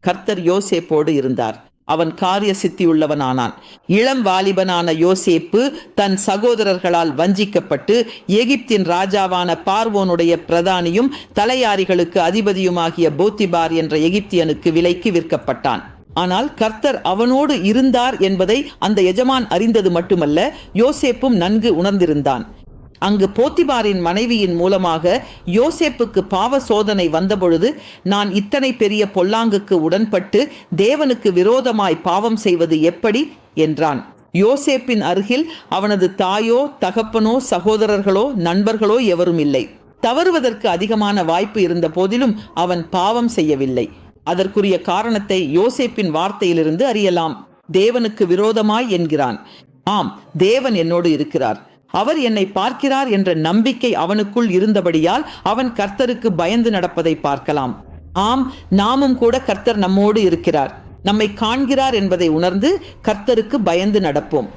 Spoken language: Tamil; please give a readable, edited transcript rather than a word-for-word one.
கர்த்தர் யோசேப்போடு இருந்தார். அவன் காரிய சித்தியுள்ளவனானான். இளம் வாலிபனான யோசேப்பு தன் சகோதரர்களால் வஞ்சிக்கப்பட்டு எகிப்தின் ராஜாவான பார்வோனுடைய பிரதானியும் தலையாரிகளுக்கு அதிபதியுமாகிய போத்திபார் என்ற எகிப்தியனுக்கு விலைக்கு விற்கப்பட்டான். ஆனால் கர்த்தர் அவனோடு இருந்தார் என்பதை அந்த எஜமான் அறிந்தது மட்டுமல்ல, யோசேப்பும் நன்கு உணர்ந்திருந்தான். அங்கு போத்திபாரின் மனைவியின் மூலமாக யோசேப்புக்கு பாவ சோதனை வந்தபொழுது, நான் இத்தனை பெரிய பொல்லாங்குக்கு உடன்பட்டு தேவனுக்கு விரோதமாய் பாவம் செய்வது எப்படி என்றான். யோசேப்பின் அருகில் அவனது தாயோ தகப்பனோ சகோதரர்களோ நண்பர்களோ எவரும் இல்லை. தவறுவதற்கு அதிகமான வாய்ப்பு இருந்த போதிலும் அவன் பாவம் செய்யவில்லை. அதற்குரிய காரணத்தை யோசேப்பின் வார்த்தையிலிருந்து அறியலாம். தேவனுக்கு விரோதமாய் என்கிறான். ஆம், தேவன் என்னோடு இருக்கிறார், அவர் என்னை பார்க்கிறார் என்ற நம்பிக்கை அவனுக்குள் இருந்தபடியால் அவன் கர்த்தருக்கு பயந்து நடப்பதை பார்க்கலாம். ஆம், நாமும் கூட கர்த்தர் நம்மோடு இருக்கிறார், நம்மை காண்கிறார் என்பதை உணர்ந்து கர்த்தருக்கு பயந்து நடப்போம்.